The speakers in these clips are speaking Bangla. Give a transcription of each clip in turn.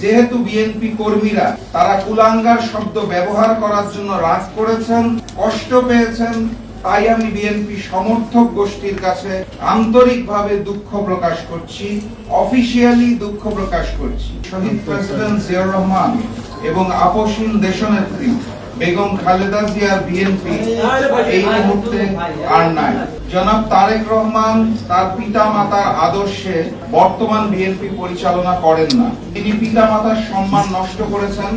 যেহেতু বিএনপি কর্মীরা তারা কুলাঙ্গার শব্দ ব্যবহার করার জন্য রাগ করেছেন, কষ্ট পেয়েছেন, তাই আমি বিএনপি সমর্থক গোষ্ঠীর কাছে আন্তরিকভাবে দুঃখ প্রকাশ করছি, অফিসিয়ালি দুঃখ প্রকাশ করছি। শহীদ প্রেসিডেন্ট জিয়াউর রহমান এবং আপসহীন দেশনেত্রী বেগম খালেদা জিয়ার বিএনপি এই মুহূর্তে আর নাই। জনাব তারেক রহমান তার পিতা মাতার আদর্শে বর্তমান বিএনপি পরিচালনা করেন না। তিনি পিতা মাতার সম্মান নষ্ট করেছেন,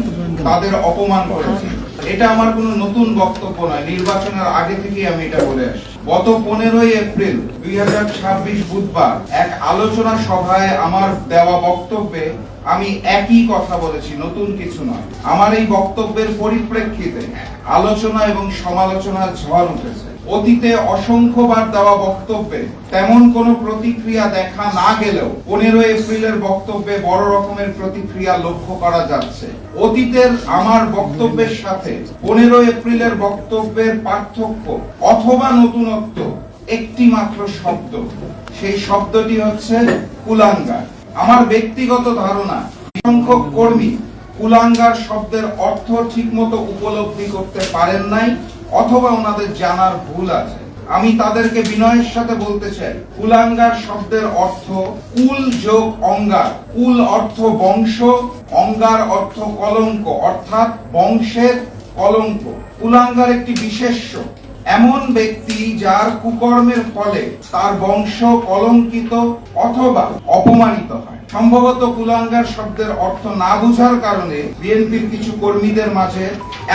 তাদের অপমান করেছেন। এটা আমার কোনো নতুন বক্তব্য নয়, নির্বাচনের আগে থেকেই আমি এটা বলে আসছি। গত 15 এপ্রিল 2026 বুধবার এক আলোচনা সভায় আমার দেওয়া বক্তব্যে আমি একই কথা বলেছি, নতুন কিছু নয়। আমার এই বক্তব্যের পরিপ্রেক্ষিতে আলোচনা এবং সমালোচনার ঝড় উঠেছে। অতীতে অসংখ্যবার দেওয়া বক্তব্যে তেমন কোনো প্রতিক্রিয়া দেখা না গেলেও 15 এপ্রিলের বক্তব্যে বড় রকমের প্রতিক্রিয়া লক্ষ্য করা যাচ্ছে। অতীতের আমার বক্তব্যের সাথে 15 এপ্রিলের বক্তব্যের পার্থক্য অথবা নতুনত্ব একটি মাত্র শব্দ, সেই শব্দটি হচ্ছে কুলাঙ্গার। আমার ব্যক্তিগত ধারণা, সংখ্যক কর্মী কুলাঙ্গার শব্দের অর্থ ঠিকমতো উপলব্ধি করতে পারেন নাই অথবা ওনাদের জানার ভুল আছে। আমি তাদেরকে বিনয়ের সাথে বলতে চাই, কুলাঙ্গার শব্দের অর্থ কুল যোগ অঙ্গার। কুল অর্থ বংশ, অঙ্গার অর্থ কলঙ্ক, অর্থাৎ বংশের কলঙ্ক। কুলাঙ্গার একটি বিশেষ্য, এমন ব্যক্তি যার কুকর্মের ফলে তার বংশ কলঙ্কিত অথবা অপমানিত হয়। সম্ভবত কুলাঙ্গার শব্দের অর্থ না বুঝার কারণে বিএনপির কিছু কর্মীদের মাঝে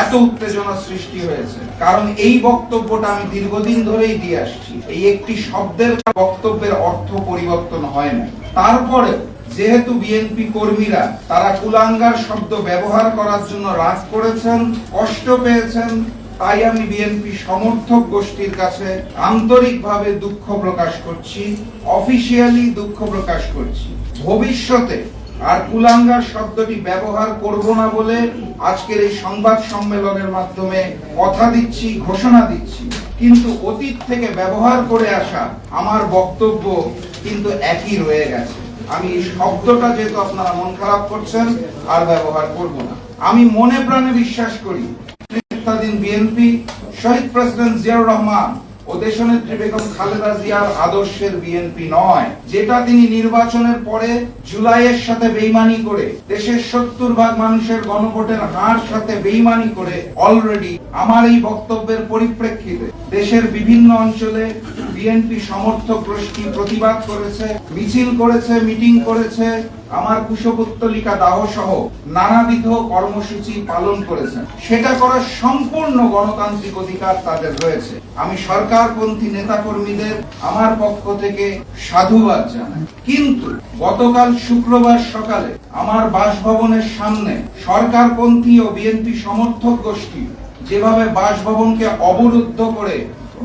এত উত্তেজনা সৃষ্টি হয়েছে। কারণ এই বক্তব্যটা আমি দীর্ঘদিন ধরেই দিয়ে আসছি, এই একটি শব্দের বক্তব্যের অর্থ পরিবর্তন হয় না। তারপরে যেহেতু বিএনপি কর্মীরা তারা কুলাঙ্গার শব্দ ব্যবহার করার জন্য রাগ করেছেন, কষ্ট পেয়েছেন, তাই আমি বিএনপি সমর্থক গোষ্ঠীর কাছে আন্তরিকভাবে দুঃখ প্রকাশ করছি, অফিসিয়ালি দুঃখ প্রকাশ করছি। ভবিষ্যতে আর কুলাঙ্গার শব্দটি ব্যবহার করব না বলে আজকের এই সংবাদ সম্মেলনের মাধ্যমে কথা দিচ্ছি, ঘোষণা দিচ্ছি। কিন্তু অতীত থেকে ব্যবহার করে আসা আমার বক্তব্য কিন্তু একই রয়ে গেছে। আমি এই শব্দটা যেহেতু আপনারা মন খারাপ করছেন আর ব্যবহার করব না। আমি মনে প্রাণে বিশ্বাস করি বিএনপি শহীদ প্রেসিডেন্ট জিয়াউর রহমান ও দেশনেত্রী বেগম খালেদা জিয়ার আদর্শের বিএনপি নয়, যেটা তিনি নির্বাচনের পরে জুলাইয়ের সাথে বেইমানি করে, দেশের 70% মানুষের গণভোটের হার সাথে বেইমানি করে অলরেডি আমার এই বক্তব্যের পরিপ্রেক্ষিতে দেশের বিভিন্ন অঞ্চলে বিএনপি সমর্থক গোষ্ঠী প্রতিবাদ করেছে, মিছিল করেছে, মিটিং করেছে, আমার কুশপুত্তলিকা দাহ সহ নানাবিধ কর্মসূচি পালন করেছেন। সেটা করার সম্পূর্ণ গণতান্ত্রিক অধিকার তাদের রয়েছে। আমি সরকারপন্থী নেতাকর্মীদের আমার পক্ষ থেকে সাধুবাদ জানাই। কিন্তু গতকাল শুক্রবার সকালে আমার বাসভবনের সামনে সরকারপন্থী ও বিএনপি সমর্থক গোষ্ঠী যেভাবে বাসভবনকে অবরুদ্ধ করে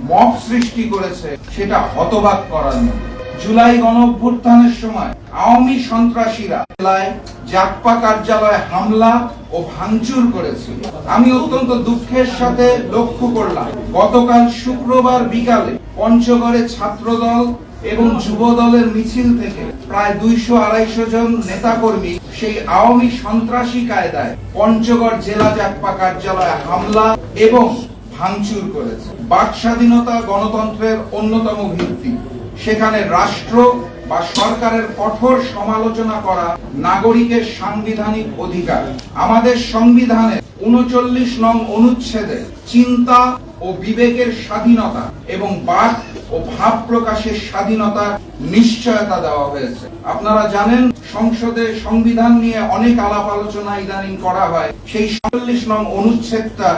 মব সৃষ্টি করেছে, সেটা হতবাক করার মতো। জুলাই গণঅভ্যুত্থানের সময় আওয়ামী সন্ত্রাসীরা জেলায় জাকপা কার্যালয়ে হামলা ও ভাঙচুর করেছিল। আমি অত্যন্ত দুঃখের সাথে লক্ষ্য করলাম গতকাল শুক্রবার বিকালে পঞ্চগড়ে ছাত্রদল এবং যুব দলের মিছিল থেকে প্রায় 200-250 জন নেতাকর্মী সেই আওয়ামী সন্ত্রাসী কায়দায় পঞ্চগড় জেলা জাকপা কার্যালয়ে হামলা এবং ভাঙচুর করেছে। বাক স্বাধীনতা গণতন্ত্রের অন্যতম ভিত্তি। সেখানে রাষ্ট্র বা সরকারের কঠোর সমালোচনা করা নাগরিকের সাংবিধানিক অধিকার। আমাদের সংবিধানের 39 নং অনুচ্ছেদে চিন্তা ও বিবেকের স্বাধীনতা এবং বাক ও ভাব প্রকাশের স্বাধীনতার নিশ্চয়তা দেওয়া হয়েছে। আপনারা জানেন সংসদে সংবিধান নিয়ে অনেক আলাপ আলোচনা ইদানিং করা হয়। সেই 40 নং অনুচ্ছেদটা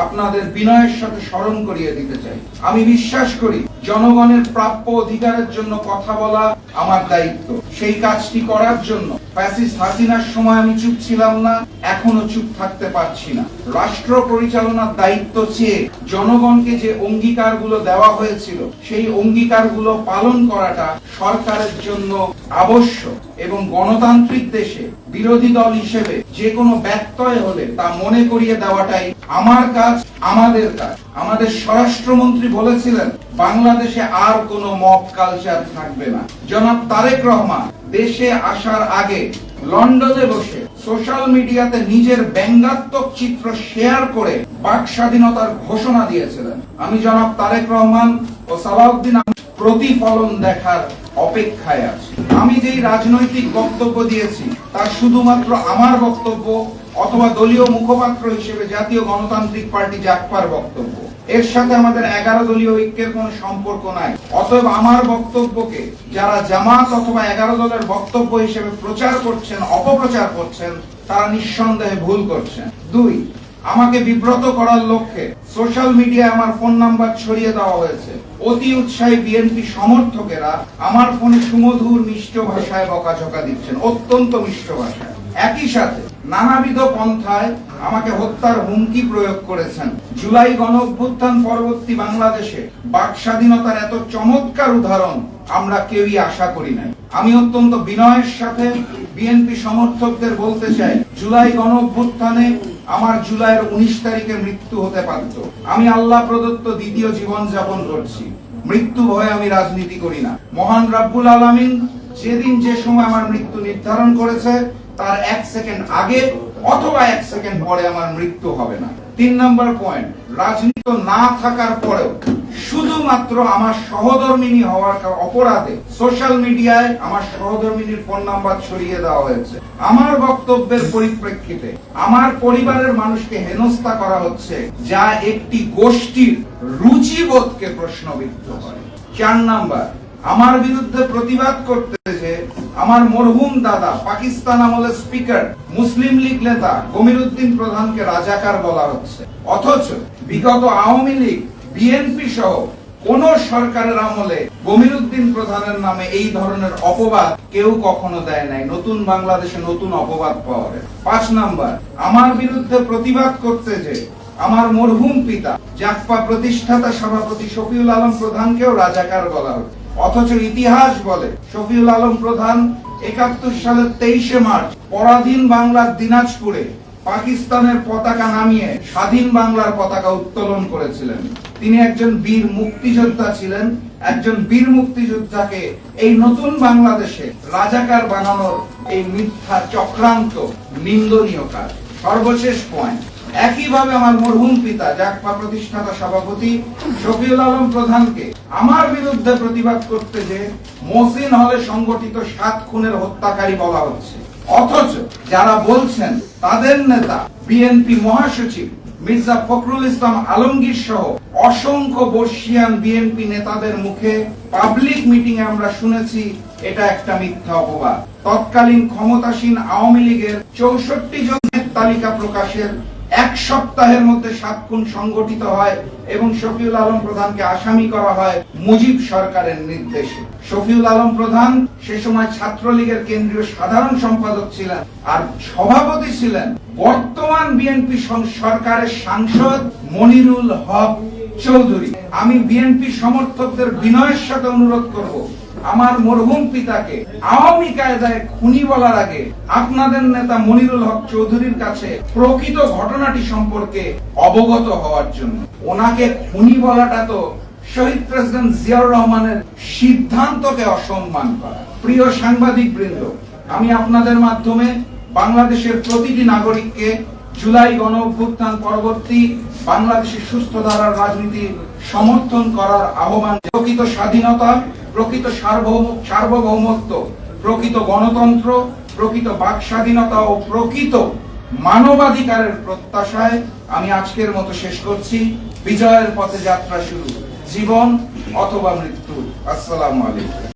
আপনাদের বিনয়ের সাথে স্মরণ করিয়ে দিতে চাই। আমি বিশ্বাস করি জনগণের প্রাপ্য অধিকারের জন্য কথা বলা আমার দায়িত্ব। সেই কাজটি করার জন্য ফ্যাসিস্ট হাসিনার সময় আমি চুপ ছিলাম না, এখনো চুপ থাকতে পারছি না। রাষ্ট্র পরিচালনার দায়িত্ব চেয়ে জনগণকে যে অঙ্গীকারগুলো দেওয়া হয়েছিল, সেই অঙ্গীকারগুলো পালন করাটা সরকারের জন্য আবশ্যক এবং গণতান্ত্রিক দেশে বিরোধী দল হিসেবে যে কোনো ব্যত্যয় হলে তা মনে করিয়ে দেওয়াটাই আমার কাজ, আমাদের কাজ। আমাদের স্বরাষ্ট্রমন্ত্রী বলেছিলেন বাংলাদেশে আর কোনো মব কালচার থাকবে না। জনাব তারেক রহমান দেশে আসার আগে লন্ডনে বসে সোশ্যাল মিডিয়াতে নিজের ব্যঙ্গাত্মক চিত্র শেয়ার করে বাক স্বাধীনতার ঘোষণা দিয়েছিলেন। আমি জনাব তারেক রহমান ও সালাউদ্দিন প্রতিফলন দেখার অপেক্ষায় আছি। আমি যেই রাজনৈতিক বক্তব্য দিয়েছি তা শুধুমাত্র আমার বক্তব্য অথবা দলীয় মুখপাত্র হিসেবে জাতীয় গণতান্ত্রিক পার্টি জাগপার বক্তব্য। এর সাথে আমাদের 11 দলীয় ঐক্যের কোনো সম্পর্ক নাই। অতএব আমার বক্তব্যকে যারা জামাত অথবা 11 দলের বক্তব্য হিসেবে প্রচার করছেন, অপপ্রচার করছেন, তারা নিঃসন্দেহে ভুল করছেন। 2, আমাকে বিব্রত করার লক্ষ্যে সোশ্যাল মিডিয়ায় আমার ফোন নাম্বার ছড়িয়ে দেওয়া হয়েছে। অতি উৎসাহী বিএনপি সমর্থকেরা আমার ফোনে সুমধুর মিষ্ট ভাষায় বকাঝকা দিচ্ছেন, অত্যন্ত মিষ্ট ভাষায়। একই সাথে নানাবিধ পন্থায় আমাকে হত্যার হুমকি প্রয়োগ করেছেন। জুলাই গণঅভ্যুত্থান পরবর্তী বাংলাদেশে বাক স্বাধীনতার এত চমৎকার উদাহরণ আমরা কেউই আশা করি নাই। আমি অত্যন্ত বিনয়ের সাথে বিএনপি সমর্থকদের বলতে চাই, জুলাই গণঅভ্যুত্থানে আমার জুলাইয়ের 19 তারিখে মৃত্যু হতে পারত। আমি আল্লাহ প্রদত্ত দ্বিতীয় জীবন যাপন করছি। মৃত্যু ভয়ে আমি রাজনীতি করি না। মহান রাব্বুল আলামিন যেদিন যে সময় আমার মৃত্যু নির্ধারণ করেছে তার 1 সেকেন্ড আগে অথবা 1 সেকেন্ড পরে আমার মৃত্যু হবে না। 3 নম্বর পয়েন্ট, রাজনীতি না থাকার পরেও শুধুমাত্র আমার সহধর্মিণী হওয়ার অপরাধে সোশ্যাল মিডিয়ায় আমার সহধর্মিণীর ফোন নাম্বার ছড়িয়ে দেওয়া হয়েছে। আমার বক্তব্যের পরিপ্রেক্ষিতে আমার পরিবারের মানুষকে হেনস্থা করা হচ্ছে, যা একটি গোষ্ঠীর রুচিবোধকে প্রশ্নবিদ্ধ করে। 4 নাম্বার, আমার বিরুদ্ধে প্রতিবাদ করতে যে আমার মরহুম দাদা পাকিস্তান আমলের স্পিকার মুসলিম লীগ নেতা গমিরুদ্দিন প্রধানকে রাজাকার বলা হচ্ছে, অথচ বিগত আওয়ামী লীগ, বিএনপি সহ কোন সরকারের আমলে গমিরুদ্দিন প্রধানের নামে এই ধরনের অপবাদ কেউ কখনো দেয় নাই। নতুন বাংলাদেশে নতুন অপবাদ পাওয়া যায়। 5 নাম্বার, আমার বিরুদ্ধে প্রতিবাদ করতে যে আমার মরহুম পিতা জাগপা প্রতিষ্ঠাতা সভাপতি শফিউল আলম প্রধানকেও রাজাকার বলা হচ্ছে, অথচ ইতিহাস বলে শফিউল আলম প্রধান 71 সালের 23 মার্চ পরাধীন বাংলার দিনাজপুরে পাকিস্তানের পতাকা নামিয়ে স্বাধীন বাংলার পতাকা উত্তোলন করেছিলেন। তিনি একজন বীর মুক্তিযোদ্ধা ছিলেন। একজন বীর মুক্তিযোদ্ধাকে এই নতুন বাংলাদেশে রাজাকার বানানোর এই মিথ্যা চক্রান্ত নিন্দনীয় কাজ। সর্বশেষ পয়েন্ট, একইভাবে আমার মরহুম পিতা জাগপা প্রতিষ্ঠাতা সভাপতি শফিউল আলম প্রধানকে আমার বিরুদ্ধে প্রতিবাদ করতে যে মহসিন হলে সংগঠিত 7 খুনের হত্যাকারী বলা হচ্ছে, অথচ যারা বলছেন তাদের নেতা বিএনপি মহাসচিব মির্জা ফখরুল ইসলাম আলমগীর সহ অসংখ্য বর্ষিয়ান বিএনপি নেতাদের মুখে পাবলিক মিটিং এ আমরা শুনেছি এটা একটা মিথ্যা অপবাদ। তৎকালীন ক্ষমতাসীন আওয়ামী লীগের 64 জনের তালিকা প্রকাশের 1 সপ্তাহের মধ্যে 7 খুন সংগঠিত হয় এবং শফিউল আলম প্রধানকে আসামি করা হয় মুজিব সরকারের নির্দেশে। শফিউল আলম প্রধান সে সময় ছাত্রলীগের কেন্দ্রীয় সাধারণ সম্পাদক ছিলেন আর সভাপতি ছিলেন বর্তমান বিএনপি সরকারের সাংসদ মনিরুল হক চৌধুরী। আমি বিএনপি সমর্থকদের বিনয়ের সাথে অনুরোধ করব, আমার মরহুম পিতাকে আওয়ামী কায়দায় খুনি বলার আগে আপনাদের নেতা মনিরুল হক চৌধুরীর কাছে প্রকৃত ঘটনাটি সম্পর্কে অবগত হওয়ার জন্য। ওনাকে খুনি বলাটা তো শহীদ প্রেসিডেন্ট জিয়াউর রহমানের সিদ্ধান্তকে অসম্মান করা। প্রিয় সাংবাদিক বৃন্দ, আমি আপনাদের মাধ্যমে বাংলাদেশের প্রতিটি নাগরিককে জুলাই গণঅভ্যুত্থান পরবর্তী বাংলাদেশের সুস্থ ধারার রাজনীতি সমর্থন করার আহ্বান। প্রকৃত স্বাধীনতা, প্রকৃত সার্বভৌমত্ব, প্রকৃত গণতন্ত্র, প্রকৃত বাক স্বাধীনতা ও প্রকৃত মানবাধিকারের প্রত্যাশায় আমি আজকের মতো শেষ করছি। বিজয়ের পথে যাত্রা শুরু, জীবন অথবা মৃত্যু। আসসালামু আলাইকুম।